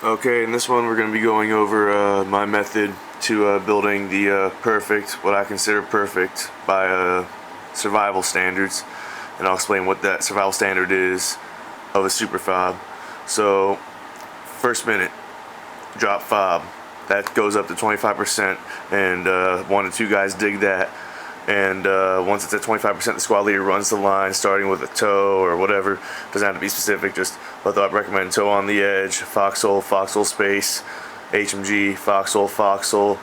Okay, in this one we're going to be going over my method to building the perfect, what I consider perfect by survival standards, and I'll explain what that survival standard is of a super FOB. So, first minute, drop FOB, that goes up to 25%, and 1 to 2 guys dig that. And once it's at 25%, the squad leader runs the line, starting with a toe or whatever. Doesn't have to be specific, just I recommend toe on the edge, foxhole, foxhole space, HMG, foxhole, foxhole,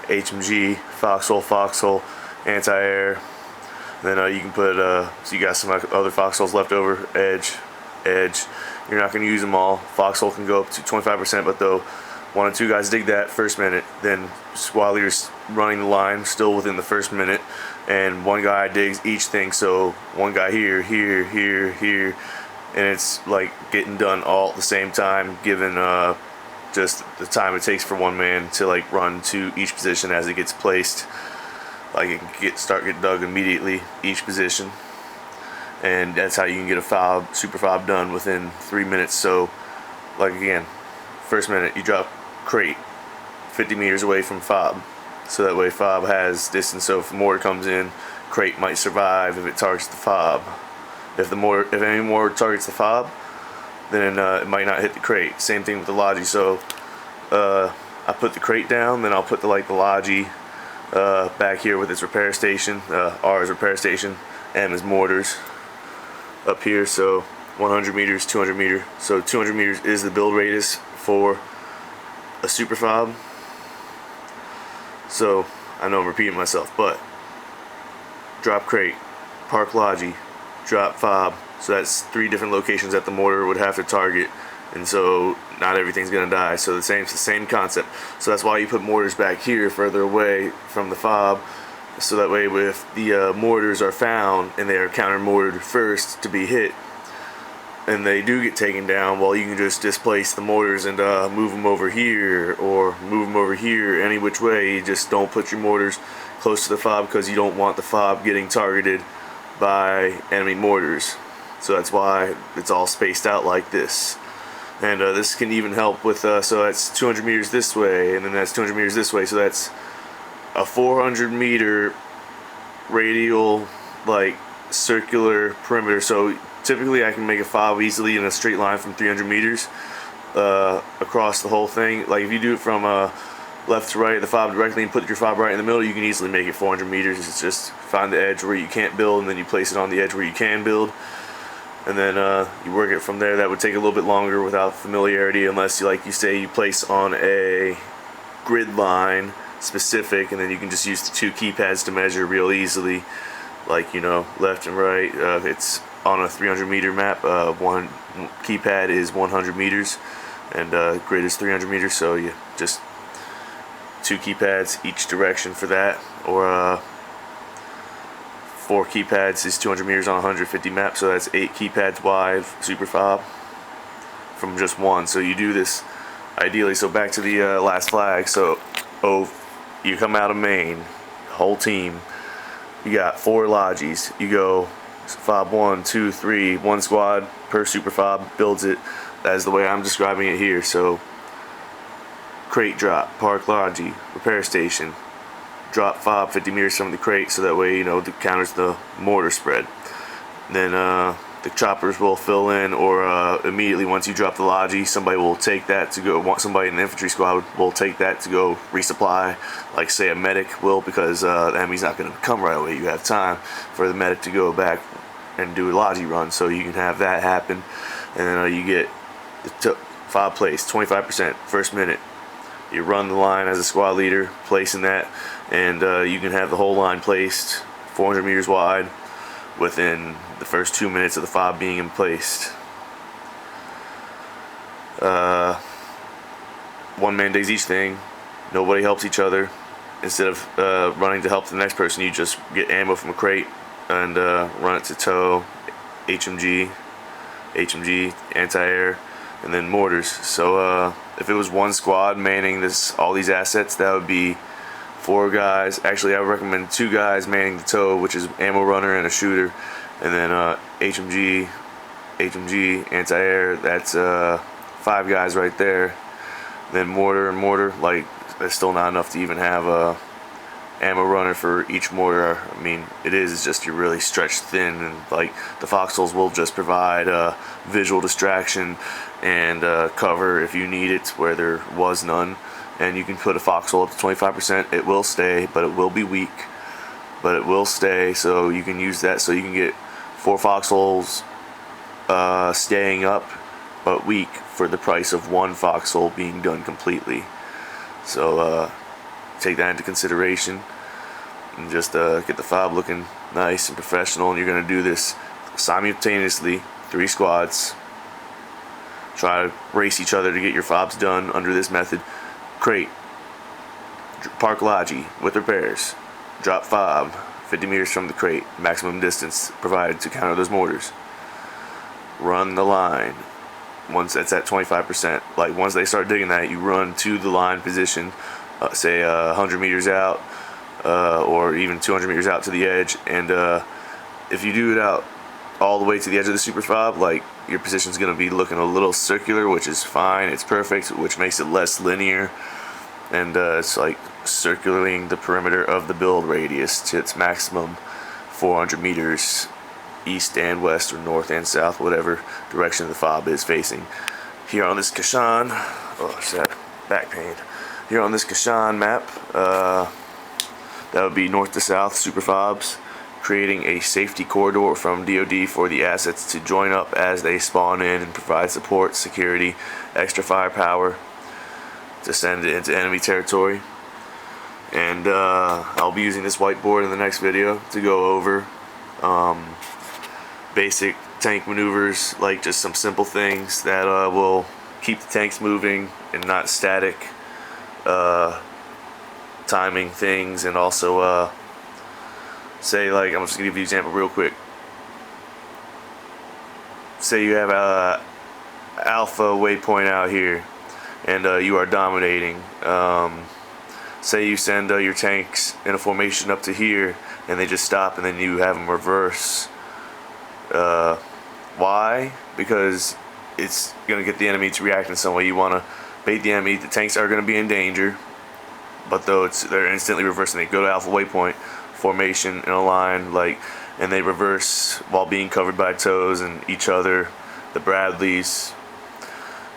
HMG, foxhole, foxhole, anti-air. Then you can put, so you got some other foxholes left over, edge, edge. You're not going to use them all. Foxhole can go up to 25%, but though 1 or 2 guys dig that first minute, then squad leader's running the line still within the first minute, and 1 guy digs each thing. So 1 guy here, here, here, here, and it's like getting done all at the same time, given just the time it takes for 1 man to like run to each position as it gets placed. Like it can start getting dug immediately each position, and that's how you can get a FOB, super FOB done within 3 minutes. So like again, first minute you drop crate 50 meters away from FOB, so that way FOB has distance. So if a mortar comes in, crate might survive if it targets the FOB. If any mortar targets the FOB, then it might not hit the crate. Same thing with the logi. So I put the crate down, then I'll put the logi back here with its repair station. R is repair station, M is mortars up here. So 100 meters, 200 meter. So 200 meters is the build radius for a super FOB. So I know I'm repeating myself, but drop crate, park logi, drop FOB. So that's 3 different locations that the mortar would have to target, and so not everything's gonna die. So it's the same concept. So that's why you put mortars back here further away from the FOB, so that way if the mortars are found and they are counter mortared first to be hit, and they do get taken down, well, you can just displace the mortars and move them over here or move them over here, any which way. You just don't put your mortars close to the FOB, because you don't want the FOB getting targeted by enemy mortars. So that's why it's all spaced out like this. And this can even help with, so that's 200 meters this way, and then that's 200 meters this way. So that's a 400 meter radial, like circular perimeter. So typically I can make a FOB easily in a straight line from 300 meters across the whole thing. Like if you do it from left to right, the FOB directly, and put your FOB right in the middle, you can easily make it 400 meters. It's just find the edge where you can't build, and then you place it on the edge where you can build, and then you work it from there. That would take a little bit longer without familiarity, unless you, like you say, you place on a grid line specific, and then you can just use the 2 keypads to measure real easily, like, you know, left and right. It's on a 300 meter map. 1 keypad is 100 meters, and grid is 300 meters. So you just 2 keypads each direction for that, or 4 keypads is 200 meters on 150 map. So that's 8 keypads wide super FOB from just 1. So you do this ideally. So back to the last flag. So you come out of main, whole team. You got 4 logis. You go FOB 1, 2, 3, 1 squad per super FOB builds it. That is the way I'm describing it here. So crate drop, park logi, repair station, drop FOB 50 meters from the crate, so that way, you know, it counters the mortar spread. Then the choppers will fill in, or immediately once you drop the logi, somebody will take that to go. Somebody in the infantry squad will take that to go resupply, like say a medic will, because the enemy's not going to come right away. You have time for the medic to go back and do a logi run, so you can have that happen. And then you get the FOB place 25% first minute. You run the line as a squad leader, placing that, and you can have the whole line placed 400 meters wide within the first 2 minutes of the FOB being in place. 1 man digs each thing. Nobody helps each other. Instead of running to help the next person, you just get ammo from a crate and run it to toe, HMG, anti-air, and then mortars. So if it was 1 squad manning all these assets, that would be 4 guys. Actually, I would recommend 2 guys manning the toe, which is ammo runner and a shooter, and then HMG, anti-air. That's 5 guys right there. Then mortar and mortar, like, that's still not enough to even have a ammo runner for each mortar. I mean, it's just you're really stretched thin, and like the foxholes will just provide visual distraction and cover if you need it where there was none. And you can put a foxhole up to 25%. It will stay, but it will be weak, but it will stay. So you can use that, so you can get 4 foxholes staying up but weak for the price of 1 foxhole being done completely. So take that into consideration, and just get the fob looking nice and professional. And you're going to do this simultaneously, 3 squads. Try to race each other to get your fobs done under this method. Crate, park logi with repairs, drop fob 50 meters from the crate, maximum distance provided to counter those mortars. Run the line. Once that's at 25%, like once they start digging that, you run to the line position, say 100 meters out, or even 200 meters out to the edge. And if you do it out all the way to the edge of the super fob, like, your position's going to be looking a little circular, which is fine. It's perfect, which makes it less linear, and it's like circling the perimeter of the build radius to its maximum 400 meters east and west, or north and south, whatever direction the fob is facing. Here on this Kashan, oh, it's that back pain. Here on this Kashan map, that would be north to south super fobs, creating a safety corridor from DoD for the assets to join up as they spawn in and provide support, security, extra firepower to send it into enemy territory. And I'll be using this whiteboard in the next video to go over basic tank maneuvers, like just some simple things that will keep the tanks moving and not static, timing things, and also say, like, I'm just gonna give you an example real quick. Say you have a alpha waypoint out here, and you are dominating. Say you send your tanks in a formation up to here, and they just stop, and then you have them reverse. Why? Because it's going to get the enemy to react in some way. You want to bait the enemy. The tanks are going to be in danger, but though they're instantly reversing. They go to alpha waypoint formation in a line, like, and they reverse while being covered by toes and each other, the Bradleys,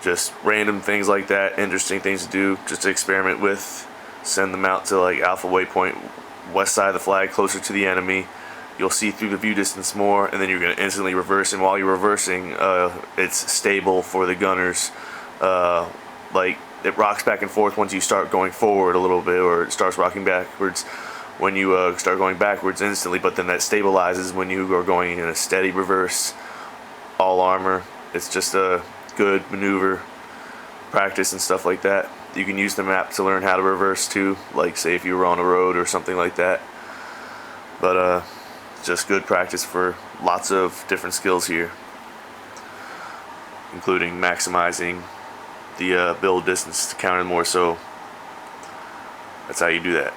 just random things like that. Interesting things to do, just to experiment with. Send them out to like alpha waypoint, west side of the flag, closer to the enemy. You'll see through the view distance more, and then you're going to instantly reverse. And while you're reversing, it's stable for the gunners. Like, it rocks back and forth once you start going forward a little bit, or it starts rocking backwards when you start going backwards instantly, but then that stabilizes when you are going in a steady reverse, all armor. It's just a good maneuver practice and stuff like that. You can use the map to learn how to reverse too, like say if you were on a road or something like that. But just good practice for lots of different skills here, including maximizing the build distance to counter more. So that's how you do that.